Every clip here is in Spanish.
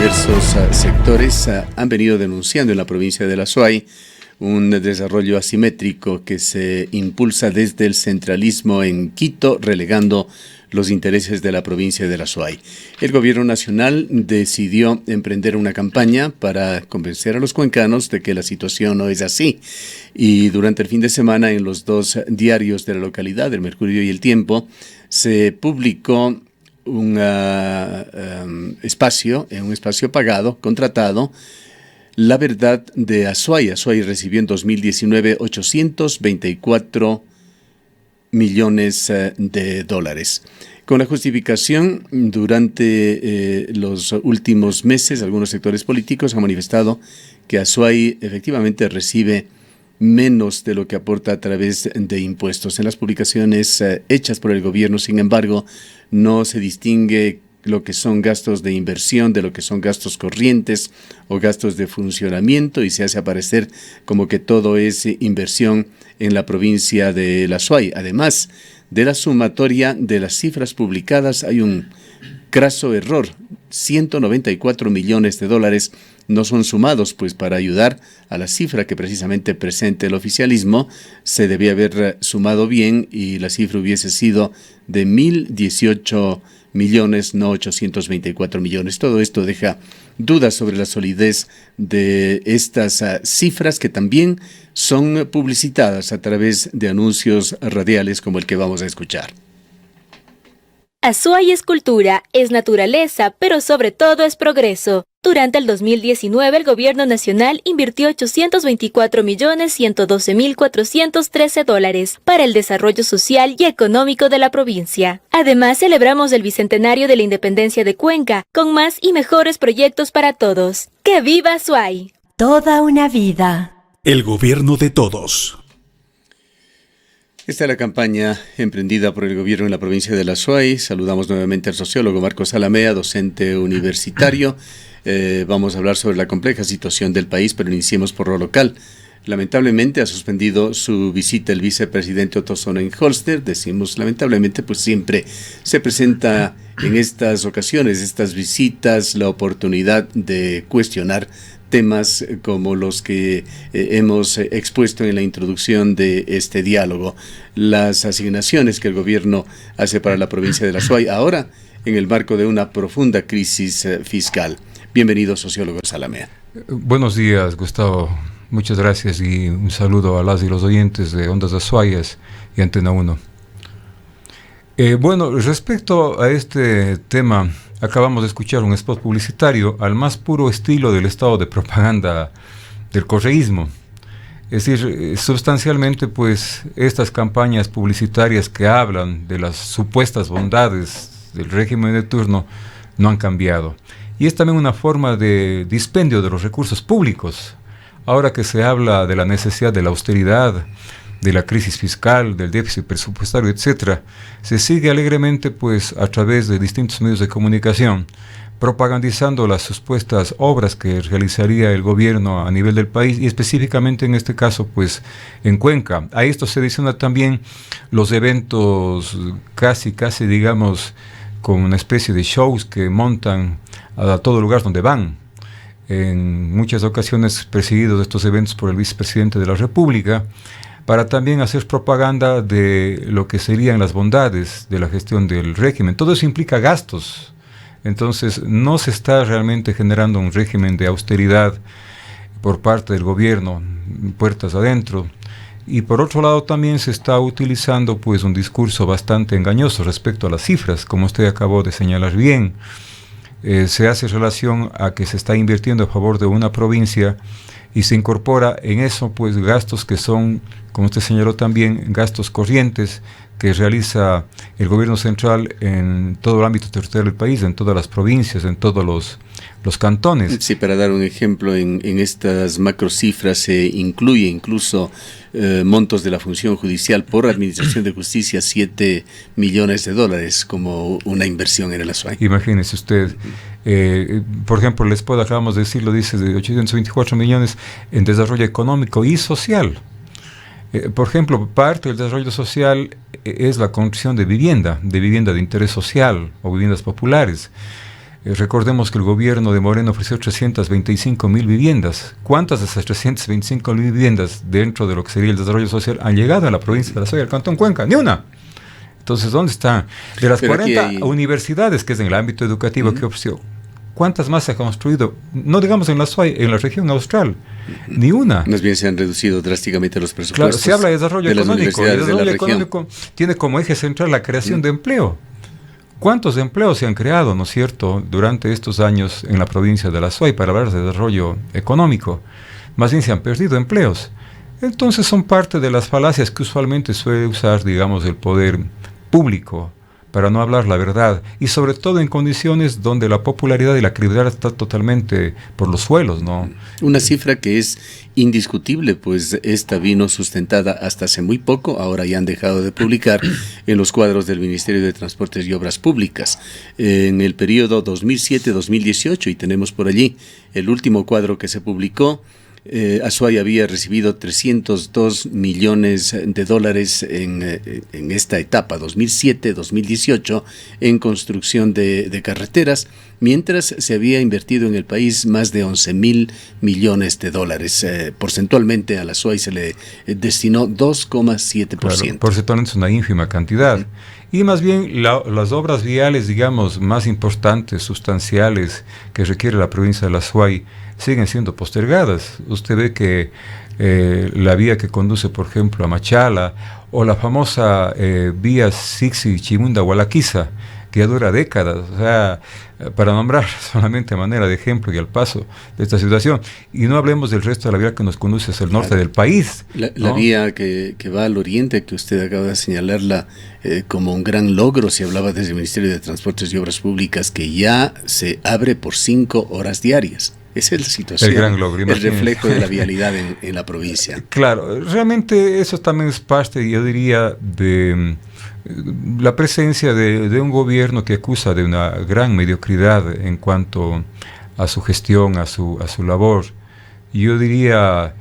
diversos sectores han venido denunciando en la provincia de La Suay un desarrollo asimétrico que se impulsa desde el centralismo en Quito, relegando los intereses de la provincia de La Suay. El gobierno nacional decidió emprender una campaña para convencer a los cuencanos de que la situación no es así. Y durante el fin de semana, en los dos diarios de la localidad, El Mercurio y El Tiempo, se publicó un espacio pagado, contratado, La Verdad de Azuay. Azuay recibió en 2019 824 millones de dólares. Con la justificación, durante los últimos meses, algunos sectores políticos han manifestado que Azuay efectivamente recibe menos de lo que aporta a través de impuestos. En las publicaciones hechas por el gobierno, sin embargo, no se distingue lo que son gastos de inversión de lo que son gastos corrientes o gastos de funcionamiento, y se hace aparecer como que todo es inversión en la provincia de La Suay. Además de la sumatoria de las cifras publicadas, hay un craso error. 194 millones de dólares no son sumados, pues para ayudar a la cifra que precisamente presenta el oficialismo, se debía haber sumado bien y la cifra hubiese sido de 1.018 millones, no 824 millones. Todo esto deja dudas sobre la solidez de estas cifras, que también son publicitadas a través de anuncios radiales como el que vamos a escuchar. Azuay es cultura, es naturaleza, pero sobre todo es progreso. Durante el 2019, el Gobierno Nacional invirtió 824.112.413 dólares para el desarrollo social y económico de la provincia. Además, celebramos el bicentenario de la independencia de Cuenca, con más y mejores proyectos para todos. ¡Que viva Azuay! Toda una vida. El gobierno de todos. Esta es la campaña emprendida por el gobierno en la provincia de La Suay. Saludamos nuevamente al sociólogo Marcos Alamea, docente universitario. Vamos a hablar sobre la compleja situación del país, pero iniciemos por lo local. Lamentablemente ha suspendido su visita el vicepresidente Otto Sonnenholster. Decimos lamentablemente, pues siempre se presenta en estas ocasiones, estas visitas, la oportunidad de cuestionar temas como los que hemos expuesto en la introducción de este diálogo. Las asignaciones que el gobierno hace para la provincia de La Suay, ahora en el marco de una profunda crisis fiscal. Bienvenido, sociólogo Alamea. Buenos días, Gustavo. Muchas gracias y un saludo a las y los oyentes de Ondas Azuayas y Antena 1. Bueno, respecto a este tema, acabamos de escuchar un spot publicitario al más puro estilo del estado de propaganda del correísmo. Es decir, sustancialmente, pues, estas campañas publicitarias que hablan de las supuestas bondades del régimen de turno no han cambiado. Y es también una forma de dispendio de los recursos públicos. Ahora que se habla de la necesidad de la austeridad, de la crisis fiscal, del déficit presupuestario, etcétera, se sigue alegremente, pues, a través de distintos medios de comunicación, propagandizando las supuestas obras que realizaría el gobierno a nivel del país, y específicamente en este caso, pues, en Cuenca. A esto se adiciona también los eventos casi, digamos, con una especie de shows que montan a todo lugar donde van. En muchas ocasiones presididos estos eventos por el vicepresidente de la República, para también hacer propaganda de lo que serían las bondades de la gestión del régimen. Todo eso implica gastos. Entonces, no se está realmente generando un régimen de austeridad por parte del gobierno, puertas adentro. Y por otro lado, también se está utilizando, pues, un discurso bastante engañoso respecto a las cifras, como usted acabó de señalar bien. Se hace relación a que se está invirtiendo a favor de una provincia y se incorpora en eso, pues, gastos que son, como usted señaló también, gastos corrientes que realiza el gobierno central en todo el ámbito territorial del país, en todas las provincias, en todos los cantones. Sí, para dar un ejemplo, en estas macrocifras se incluye incluso montos de la función judicial por administración de justicia, 7 millones de dólares como una inversión en el Azuay. Imagínese usted, por ejemplo, el spot, acabamos de decirlo, dice de 824 millones en desarrollo económico y social. Por ejemplo, parte del desarrollo social es la construcción de vivienda de interés social o viviendas populares. Recordemos que el gobierno de Moreno ofreció 325.000 viviendas. ¿Cuántas de esas 325.000 viviendas dentro de lo que sería el desarrollo social han llegado a la provincia de La Suay, al Cantón Cuenca? Ni una. Entonces, ¿dónde está? De las 40 universidades que es en el ámbito educativo que ofreció, ¿cuántas más se han construido? No digamos en La Suay, en la región austral. Ni una. Más bien se han reducido drásticamente los presupuestos. Claro, se habla de desarrollo económico. El desarrollo económico tiene como eje central la creación de empleo. ¿Cuántos empleos se han creado, no es cierto, durante estos años en la provincia de La Suay para hablar de desarrollo económico? Más bien se han perdido empleos. Entonces son parte de las falacias que usualmente suele usar, digamos, el poder público para no hablar la verdad, y sobre todo en condiciones donde la popularidad y la credibilidad está totalmente por los suelos, ¿no? Una cifra que es indiscutible, pues esta vino sustentada hasta hace muy poco, ahora ya han dejado de publicar en los cuadros del Ministerio de Transportes y Obras Públicas. En el periodo 2007-2018, y tenemos por allí el último cuadro que se publicó, Azuay había recibido 302 millones de dólares en esta etapa 2007-2018 en construcción de carreteras, mientras se había invertido en el país más de 11.000 millones de dólares. Porcentualmente a la Azuay se le destinó 2,7%. Claro, porcentualmente es una ínfima cantidad. Y más bien las obras viales, digamos, más importantes, sustanciales, que requiere la provincia de La Azuay, siguen siendo postergadas. Usted ve que la vía que conduce, por ejemplo, a Machala, o la famosa vía Sixi-Chimunda-Hualaquiza, que ya dura décadas, o sea, para nombrar solamente a manera de ejemplo y al paso de esta situación. Y no hablemos del resto de la vía que nos conduce hacia el norte del país. La vía que va al oriente, que usted acaba de señalarla como un gran logro, se hablaba desde el Ministerio de Transportes y Obras Públicas, que ya se abre por 5 horas diarias. Esa es la situación, el gran logro, el reflejo de la vialidad en la provincia. Claro, realmente eso también es parte, yo diría, de la presencia de un gobierno que acusa de una gran mediocridad en cuanto a su gestión, a su labor. Yo diría,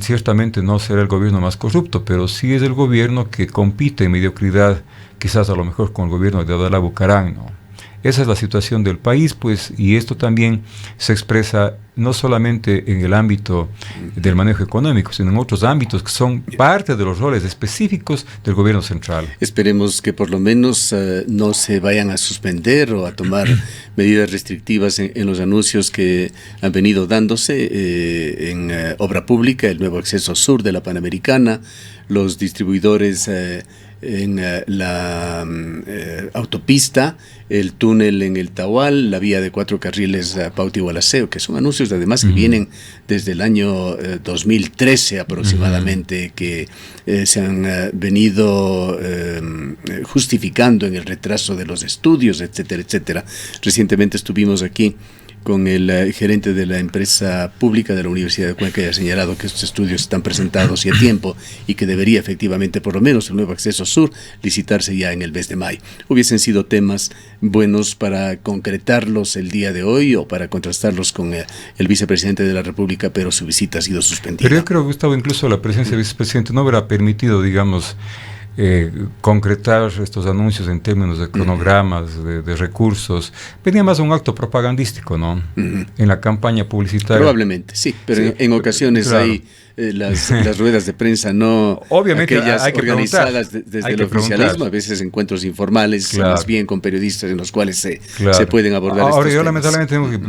ciertamente no será el gobierno más corrupto, pero sí es el gobierno que compite en mediocridad, quizás a lo mejor con el gobierno de Abdalá Bucaram, ¿no? Esa es la situación del país, pues, y esto también se expresa no solamente en el ámbito del manejo económico, sino en otros ámbitos que son parte de los roles específicos del gobierno central. Esperemos que por lo menos no se vayan a suspender o a tomar medidas restrictivas en los anuncios que han venido dándose en obra pública, el nuevo acceso sur de la Panamericana, los distribuidores en la autopista, el túnel en el Tahual, la vía de 4 carriles Pauti-Gualaceo, que son anuncios además que vienen desde el año 2013 aproximadamente, que se han venido justificando en el retraso de los estudios, etcétera, etcétera. Recientemente estuvimos aquí con el gerente de la empresa pública de la Universidad de Cuenca, y ha señalado que estos estudios están presentados y a tiempo y que debería efectivamente, por lo menos el nuevo acceso sur, licitarse ya en el mes de mayo. Hubiesen sido temas buenos para concretarlos el día de hoy o para contrastarlos con el vicepresidente de la República, pero su visita ha sido suspendida. Pero yo creo, Gustavo, incluso la presencia del vicepresidente no hubiera permitido, digamos, concretar estos anuncios en términos de cronogramas, de recursos. Venía más un acto propagandístico, ¿no? En la campaña publicitaria. Probablemente, sí, pero sí, en ocasiones claro, hay las ruedas de prensa, no obviamente aquellas organizadas desde el oficialismo, a veces encuentros informales, claro, más bien con periodistas en los cuales se pueden abordar estos temas. Ahora yo lamentablemente tengo que,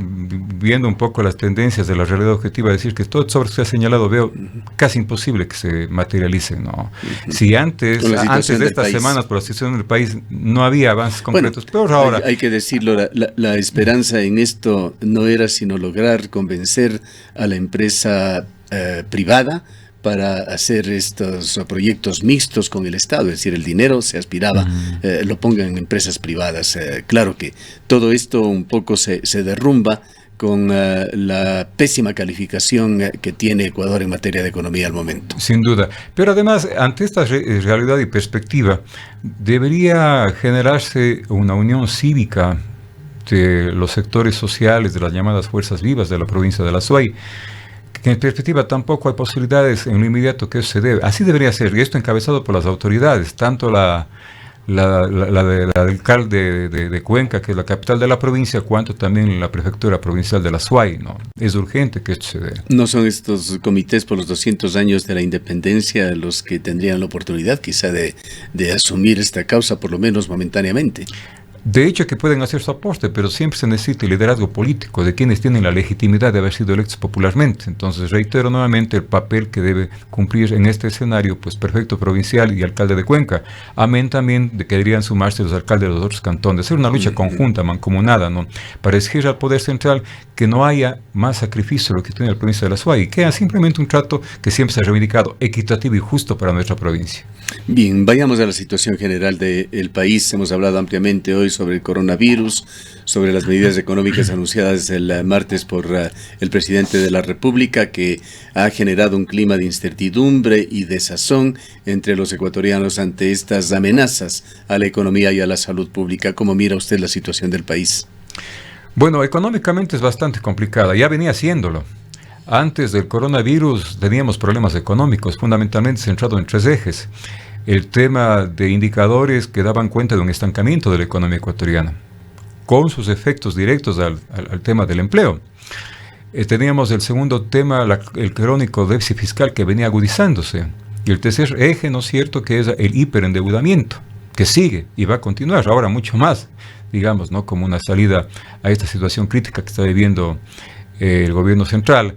viendo un poco las tendencias de la realidad objetiva, decir que todo sobre lo que se ha señalado veo casi imposible que se materialicen, ¿no? Si antes de estas semanas, por la situación del país, no había avances concretos, pero ahora... Hay que decirlo, la esperanza en esto no era sino lograr convencer a la empresa privada para hacer estos proyectos mixtos con el Estado, es decir, el dinero se aspiraba, lo pongan en empresas privadas. Claro que todo esto un poco se derrumba con la pésima calificación que tiene Ecuador en materia de economía al momento. Sin duda, pero además, ante esta realidad y perspectiva, debería generarse una unión cívica de los sectores sociales de las llamadas fuerzas vivas de la provincia de La Azuay, que en perspectiva tampoco hay posibilidades en lo inmediato que eso se debe. Así debería ser, y esto encabezado por las autoridades, tanto la del alcalde de Cuenca, que es la capital de la provincia, cuanto también la prefectura provincial de la SUAY, ¿no? Es urgente que esto se dé. ¿No son estos comités por los 200 años de la independencia los que tendrían la oportunidad quizá de asumir esta causa, por lo menos momentáneamente? De hecho, que pueden hacer su aporte, pero siempre se necesita el liderazgo político de quienes tienen la legitimidad de haber sido electos popularmente. Entonces, reitero nuevamente el papel que debe cumplir en este escenario, pues prefecto provincial y alcalde de Cuenca. Amén también de que deberían sumarse los alcaldes de los otros cantones. Hacer una lucha conjunta, mancomunada, ¿no? Para exigir al Poder Central que no haya más sacrificio de lo que tiene la provincia de la SUAY, y que haya simplemente un trato que siempre se ha reivindicado, equitativo y justo para nuestra provincia. Bien, vayamos a la situación general del país. Hemos hablado ampliamente hoy sobre el coronavirus, sobre las medidas económicas anunciadas el martes por el presidente de la República, que ha generado un clima de incertidumbre y desazón entre los ecuatorianos ante estas amenazas a la economía y a la salud pública. ¿Cómo mira usted la situación del país? Bueno, económicamente es bastante complicada, ya venía siéndolo. Antes del coronavirus teníamos problemas económicos, fundamentalmente centrados en 3 ejes. El tema de indicadores que daban cuenta de un estancamiento de la economía ecuatoriana, con sus efectos directos al tema del empleo. Teníamos el segundo tema, el crónico déficit fiscal que venía agudizándose. Y el tercer eje, ¿no es cierto?, que es el hiperendeudamiento, que sigue y va a continuar, ahora mucho más, digamos, ¿no?, como una salida a esta situación crítica que está viviendo el gobierno central.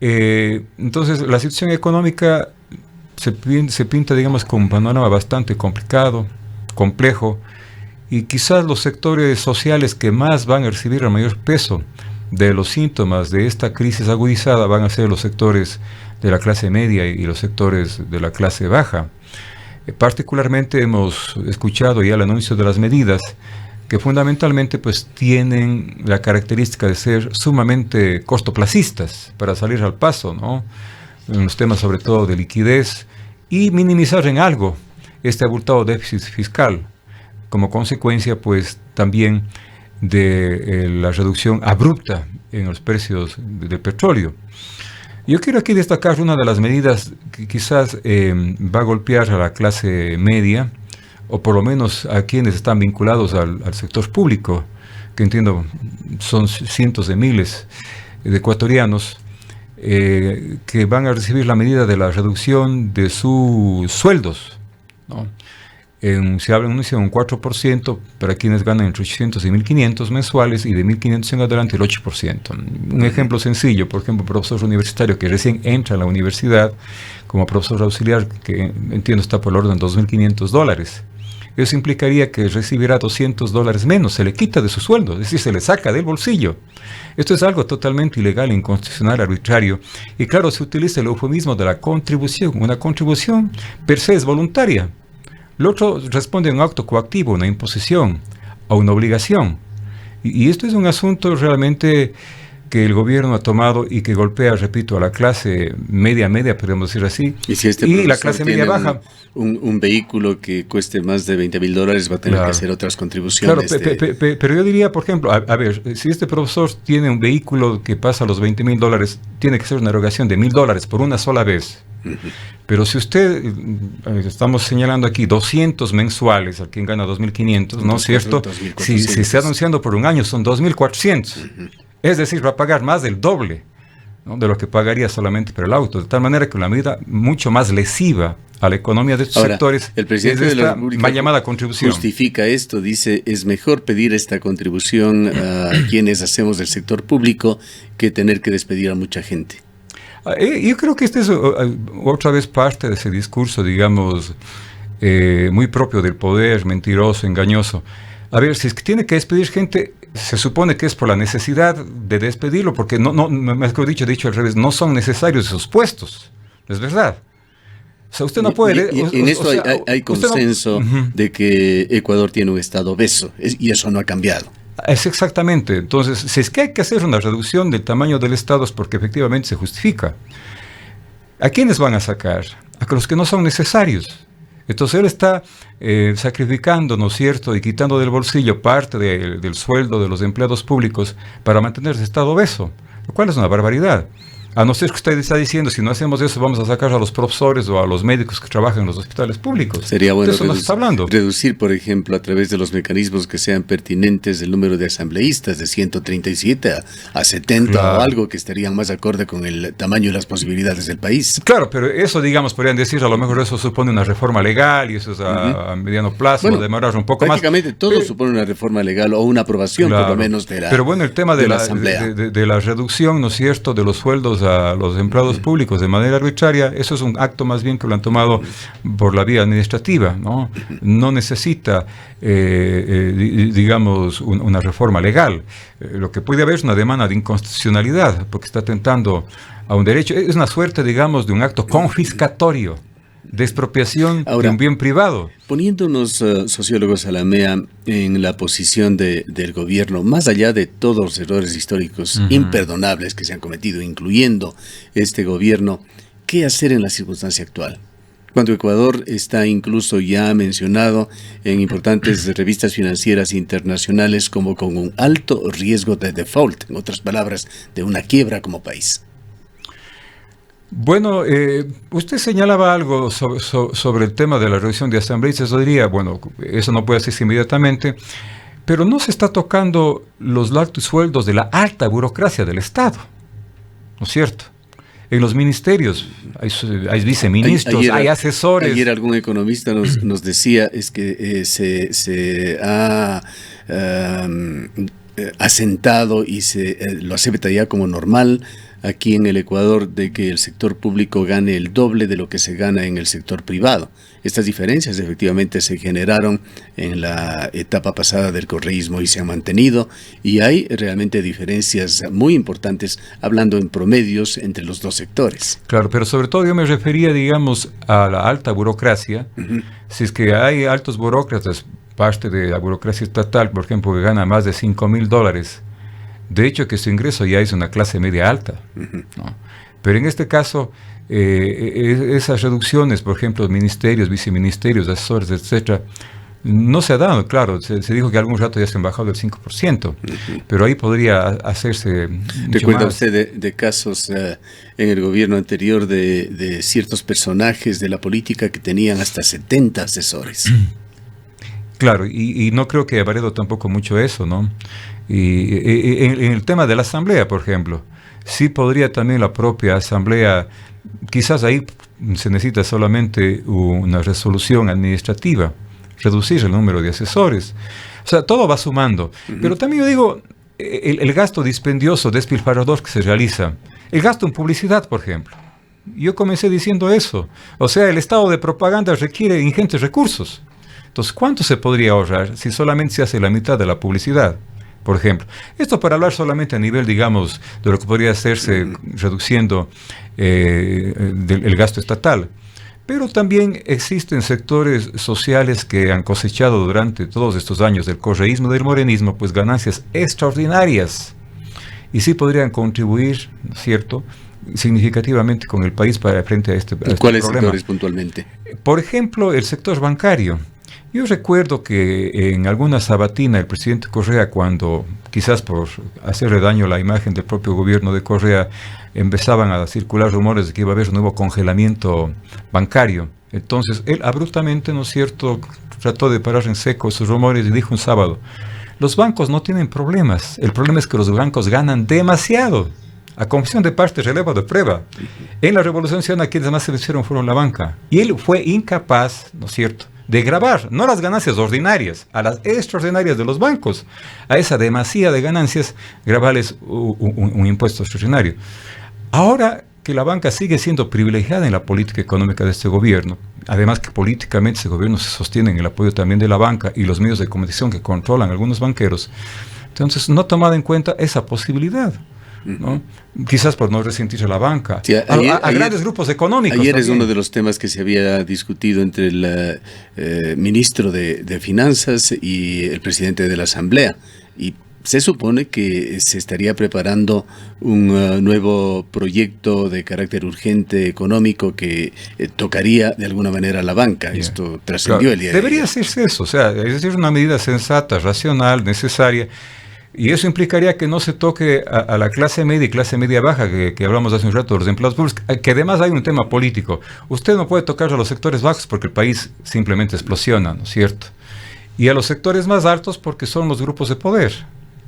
Entonces, la situación económica se pinta, digamos, con un panorama bastante complicado, complejo, y quizás los sectores sociales que más van a recibir el mayor peso de los síntomas de esta crisis agudizada van a ser los sectores de la clase media y los sectores de la clase baja. Particularmente hemos escuchado ya el anuncio de las medidas que fundamentalmente pues tienen la característica de ser sumamente cortoplacistas para salir al paso, ¿no?, en los temas sobre todo de liquidez, y minimizar en algo este abultado déficit fiscal, como consecuencia pues también de la reducción abrupta en los precios del petróleo. Yo quiero aquí destacar una de las medidas que quizás va a golpear a la clase media, o por lo menos a quienes están vinculados al sector público, que entiendo son cientos de miles de ecuatorianos, que van a recibir la medida de la reducción de sus sueldos, ¿no? Se habla de un 4% para quienes ganan entre 800 y 1.500 mensuales, y de 1.500 en adelante el 8%. Un ejemplo sencillo, por ejemplo, un profesor universitario que recién entra a la universidad como profesor auxiliar, que entiendo está por el orden de $2.500. Eso implicaría que recibirá $200 menos, se le quita de su sueldo, es decir, se le saca del bolsillo. Esto es algo totalmente ilegal, inconstitucional, arbitrario, y claro, se utiliza el eufemismo de la contribución. Una contribución per se es voluntaria. Lo otro responde a un acto coactivo, una imposición, a una obligación. Y esto es un asunto realmente que el gobierno ha tomado y que golpea, repito, a la clase media, podemos decir así, y si la clase media baja. Un vehículo que cueste más de $20,000 va a tener que hacer otras contribuciones. Claro, pero yo diría, por ejemplo, a ver, si este profesor tiene un vehículo que pasa los $20,000, tiene que ser una erogación de $1,000 por una sola vez. Pero si usted, estamos señalando aquí 200 mensuales a quien gana 2.500, ¿no es cierto? Si se está anunciando por un año son 2.400. Es decir, va a pagar más del doble, ¿no?, de lo que pagaría solamente por el auto. De tal manera que una medida mucho más lesiva a la economía de estos sectores, el presidente de la República mal llamada contribución. Justifica esto, dice, es mejor pedir esta contribución a quienes hacemos del sector público que tener que despedir a mucha gente. Yo creo que este es otra vez parte de ese discurso, digamos, muy propio del poder, mentiroso, engañoso. A ver, si es que tiene que despedir gente, se supone que es por la necesidad de despedirlo, porque mejor dicho al revés, no son necesarios esos puestos. Es verdad. O sea, usted no puede... en esto hay consenso de que Ecuador tiene un Estado obeso, y eso no ha cambiado. Es exactamente. Entonces, si es que hay que hacer una reducción del tamaño del Estado es porque efectivamente se justifica. ¿A quiénes van a sacar? A los que no son necesarios. Entonces él está sacrificando, ¿no es cierto?, y quitando del bolsillo parte del sueldo de los empleados públicos para mantener ese Estado obeso, lo cual es una barbaridad. A no ser que usted está diciendo, si no hacemos eso, vamos a sacar a los profesores o a los médicos que trabajan en los hospitales públicos. Sería bueno de eso nos está hablando. Reducir, por ejemplo, a través de los mecanismos que sean pertinentes, el número de asambleístas de 137 a 70, claro, o algo que estarían más acorde con el tamaño y las posibilidades del país. Claro, pero eso, digamos, podrían decir, a lo mejor eso supone una reforma legal y eso es a mediano plazo, bueno, demorar un poco más. Prácticamente todo supone una reforma legal o una aprobación, claro, por lo menos de la Pero bueno, el tema de la asamblea. De la reducción, ¿no es cierto?, de los sueldos a los empleados públicos de manera arbitraria, eso es un acto más bien que lo han tomado por la vía administrativa, ¿no? No necesita, digamos, una reforma legal. Lo que puede haber es una demanda de inconstitucionalidad, porque está atentando a un derecho. Es una suerte, digamos, de un acto confiscatorio, de expropiación de un bien privado. Poniéndonos, sociólogos Alamea, en la posición del gobierno, más allá de todos los errores históricos imperdonables que se han cometido, incluyendo este gobierno, ¿qué hacer en la circunstancia actual? Cuando Ecuador está incluso ya mencionado en importantes revistas financieras internacionales como con un alto riesgo de default, en otras palabras, de una quiebra como país. Bueno, usted señalaba algo sobre el tema de la reducción de asambleístas. Yo diría, bueno, eso no puede hacerse inmediatamente, pero no se está tocando los altos sueldos de la alta burocracia del Estado, ¿no es cierto? En los ministerios hay viceministros, hay asesores. Ayer algún economista nos decía es que se ha asentado y lo acepta ya como normal aquí en el Ecuador de que el sector público gane el doble de lo que se gana en el sector privado. Estas diferencias efectivamente se generaron en la etapa pasada del correísmo y se han mantenido, y hay realmente diferencias muy importantes hablando en promedios entre los dos sectores. Claro, pero sobre todo yo me refería, digamos, a la alta burocracia. Si es que hay altos burócratas, parte de la burocracia estatal, por ejemplo, que gana más de $5,000, de hecho que su ingreso ya es una clase media alta, ¿no? Pero en este caso, esas reducciones, por ejemplo, ministerios, viceministerios, asesores, etcétera, no se ha dado. Claro, se dijo que algún rato ya se han bajado del 5%, pero ahí podría hacerse ¿Recuerda usted de casos en el gobierno anterior de ciertos personajes de la política que tenían hasta 70 asesores? Claro, y no creo que haya variado tampoco mucho eso, ¿no? Y en el tema de la asamblea, por ejemplo, sí podría también la propia asamblea, quizás ahí se necesita solamente una resolución administrativa, reducir el número de asesores. O sea, todo va sumando. Pero también yo digo, el gasto dispendioso, despilfarrador que se realiza, el gasto en publicidad, por ejemplo. Yo comencé diciendo eso. O sea, el estado de propaganda requiere ingentes recursos. Entonces, ¿cuánto se podría ahorrar si solamente se hace la mitad de la publicidad? Por ejemplo, esto para hablar solamente a nivel, digamos, de lo que podría hacerse reduciendo el gasto estatal. Pero también existen sectores sociales que han cosechado durante todos estos años del correísmo, del morenismo, pues ganancias extraordinarias. Y sí podrían contribuir, ¿no es cierto?, significativamente con el país para frente a este problema. ¿Cuáles sectores puntualmente? Por ejemplo, el sector bancario. Yo recuerdo que en alguna sabatina el presidente Correa, cuando quizás por hacerle daño a la imagen del propio gobierno de Correa, empezaban a circular rumores de que iba a haber un nuevo congelamiento bancario. Entonces él abruptamente, ¿no es cierto?, trató de parar en seco esos rumores y dijo un sábado: los bancos no tienen problemas, el problema es que los bancos ganan demasiado. A confesión de parte, relevo de prueba. En la Revolución Ciudadana quienes más se vencieron fueron la banca. Y él fue incapaz, ¿no es cierto?, de gravar, no las ganancias ordinarias, a las extraordinarias de los bancos, a esa demasía de ganancias, grabarles un impuesto extraordinario. Ahora que la banca sigue siendo privilegiada en la política económica de este gobierno, además que políticamente ese gobierno se sostiene en el apoyo también de la banca y los medios de comunicación que controlan algunos banqueros, entonces no ha tomado en cuenta esa posibilidad, ¿no? Quizás por no resentir a la banca, sí, a grandes grupos económicos. Ayer también. Es uno de los temas que se había discutido entre el ministro de Finanzas y el presidente de la Asamblea, y se supone que se estaría preparando un nuevo proyecto de carácter urgente económico que tocaría de alguna manera a la banca. Yeah. Esto trascendió el día de Debería ayer. hacerse eso, o sea, es decir, una medida sensata, racional, necesaria. Y eso implicaría que no se toque a la clase media y clase media baja, que hablamos hace un rato de los empleados públicos, que además hay un tema político. Usted no puede tocar a los sectores bajos porque el país simplemente explosiona, ¿no es cierto? Y a los sectores más altos porque son los grupos de poder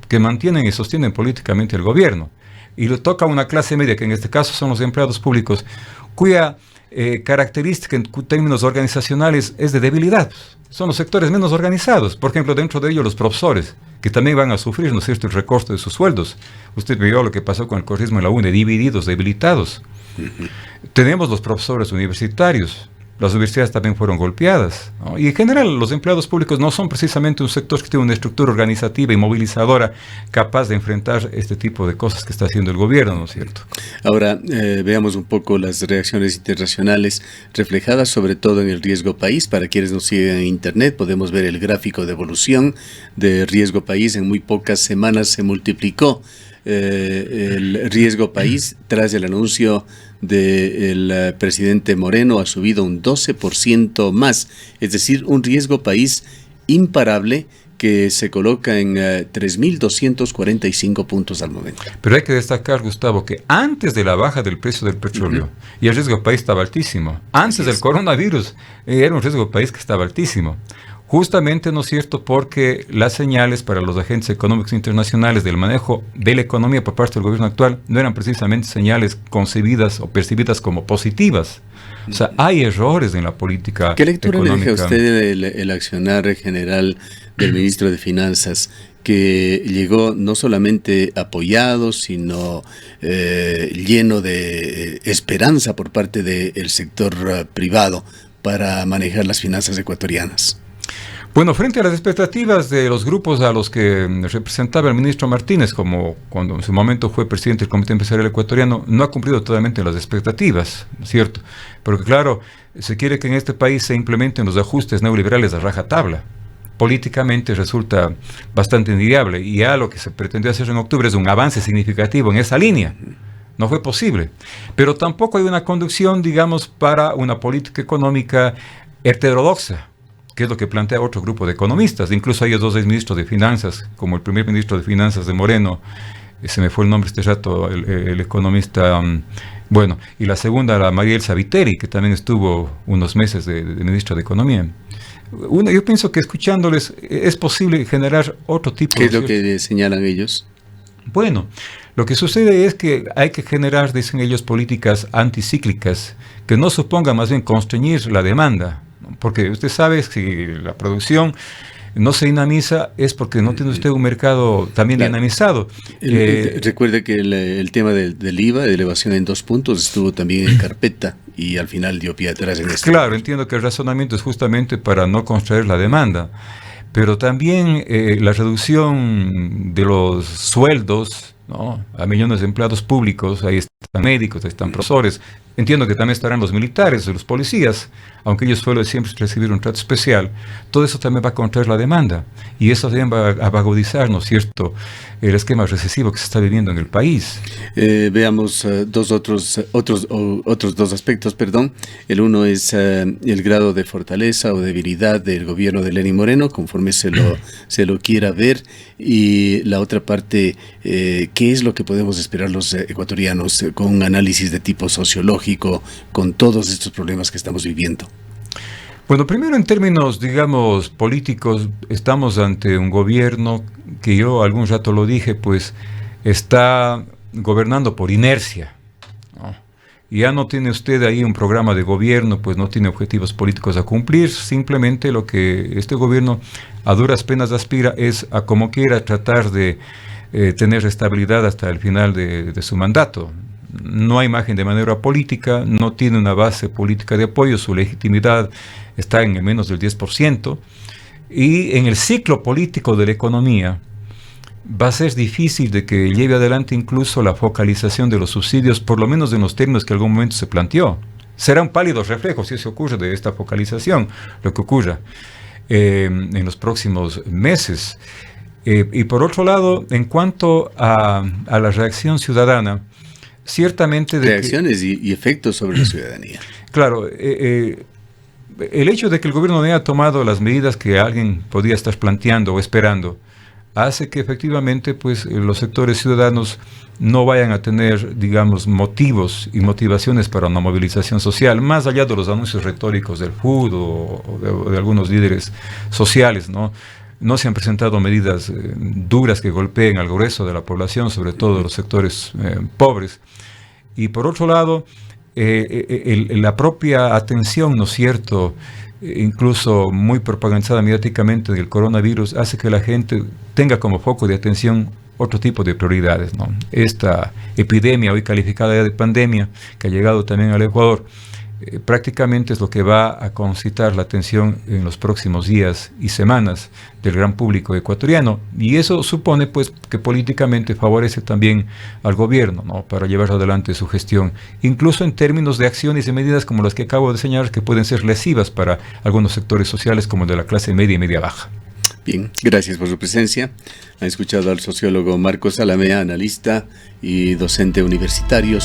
que mantienen y sostienen políticamente el gobierno. Y le toca a una clase media, que en este caso son los empleados públicos, cuya característica en términos organizacionales es de debilidad. Son los sectores menos organizados. Por ejemplo, dentro de ellos los profesores, que también van a sufrir, ¿no es cierto?, el recorte de sus sueldos. Usted vio lo que pasó con el correísmo en la UNE, divididos, debilitados. Tenemos los profesores universitarios. Las universidades también fueron golpeadas, ¿no? Y en general los empleados públicos no son precisamente un sector que tiene una estructura organizativa y movilizadora capaz de enfrentar este tipo de cosas que está haciendo el gobierno, ¿no es cierto? Ahora veamos un poco las reacciones internacionales reflejadas sobre todo en el riesgo país. Para quienes nos siguen en internet podemos ver el gráfico de evolución de riesgo país. En muy pocas semanas se multiplicó el riesgo país tras el anuncio del presidente Moreno. Ha subido un 12% más, es decir, un riesgo país imparable que se coloca en 3.245 puntos al momento. Pero hay que destacar, Gustavo, que antes de la baja del precio del petróleo, y el riesgo país estaba altísimo, antes del coronavirus, era un riesgo país que estaba altísimo. Justamente, ¿no es cierto?, porque las señales para los agentes económicos internacionales del manejo de la economía por parte del gobierno actual no eran precisamente señales concebidas o percibidas como positivas. O sea, hay errores en la política económica. ¿Qué lectura le deja a usted el accionar general del ministro de Finanzas, que llegó no solamente apoyado, sino lleno de esperanza por parte del sector privado para manejar las finanzas ecuatorianas? Bueno, frente a las expectativas de los grupos a los que representaba el ministro Martínez, como cuando en su momento fue presidente del Comité Empresarial Ecuatoriano, no ha cumplido totalmente las expectativas, ¿cierto? Porque claro, se quiere que en este país se implementen los ajustes neoliberales a rajatabla. Políticamente resulta bastante inviable, y ya lo que se pretendió hacer en octubre es un avance significativo en esa línea. No fue posible. Pero tampoco hay una conducción, digamos, para una política económica heterodoxa, que es lo que plantea otro grupo de economistas. Incluso hay dos exministros de Finanzas, como el primer ministro de Finanzas de Moreno, se me fue el nombre este rato, el economista, bueno, y la segunda, la María Elsa Viteri, que también estuvo unos meses de ministra de Economía. Yo pienso que escuchándoles es posible generar otro tipo de... ¿Qué es lo que señalan ellos? Bueno, lo que sucede es que hay que generar, dicen ellos, políticas anticíclicas que no supongan más bien constreñir la demanda. Porque usted sabe que si la producción no se dinamiza es porque no tiene usted un mercado también dinamizado. Recuerde que el tema del IVA, de elevación en 2 puntos, estuvo también en carpeta y al final dio pie atrás en esto. Claro, entiendo que el razonamiento es justamente para no contraer la demanda, pero también la reducción de los sueldos, ¿no?, a millones de empleados públicos, ahí están médicos, ahí están profesores. Entiendo que también estarán los militares, los policías, aunque ellos suelen siempre recibir un trato especial. Todo eso también va a contraer la demanda, y eso también va a agudizar, ¿no es cierto?, el esquema recesivo que se está viviendo en el país. Veamos otros dos aspectos, perdón. El uno es el grado de fortaleza o debilidad del gobierno de Lenín Moreno, conforme se lo quiera ver, y la otra parte, ¿qué es lo que podemos esperar los ecuatorianos con un análisis de tipo sociológico con todos estos problemas que estamos viviendo? Bueno, primero en términos, digamos, políticos, estamos ante un gobierno que yo algún rato lo dije, pues está gobernando por inercia, ¿no? Y ya no tiene usted ahí un programa de gobierno, pues no tiene objetivos políticos a cumplir. Simplemente lo que este gobierno a duras penas aspira es a como quiera tratar de tener estabilidad hasta el final de su mandato. No hay margen de maniobra política, no tiene una base política de apoyo, su legitimidad está en menos del 10%, y en el ciclo político de la economía va a ser difícil de que lleve adelante incluso la focalización de los subsidios, por lo menos en los términos que en algún momento se planteó. Será un pálido reflejo, si eso ocurre, de esta focalización, lo que ocurra en los próximos meses. Y por otro lado, en cuanto a la reacción ciudadana, ciertamente... Reacciones y efectos sobre la ciudadanía. Claro, el hecho de que el gobierno no haya tomado las medidas que alguien podía estar planteando o esperando hace que efectivamente pues los sectores ciudadanos no vayan a tener, digamos, motivos y motivaciones para una movilización social, más allá de los anuncios retóricos del FUD o de algunos líderes sociales, ¿no? No se han presentado medidas duras que golpeen al grueso de la población, sobre todo los sectores pobres. Y por otro lado, la propia atención, ¿no es cierto?, incluso muy propagandizada mediáticamente del coronavirus, hace que la gente tenga como foco de atención otro tipo de prioridades, ¿no? Esta epidemia, hoy calificada ya de pandemia, que ha llegado también al Ecuador, prácticamente es lo que va a concitar la atención en los próximos días y semanas del gran público ecuatoriano, y eso supone pues que políticamente favorece también al gobierno, ¿no?, para llevar adelante su gestión, incluso en términos de acciones y medidas como las que acabo de señalar, que pueden ser lesivas para algunos sectores sociales como el de la clase media y media baja. Bien, gracias por su presencia. Han escuchado al sociólogo Marcos Alamea, analista y docente universitario.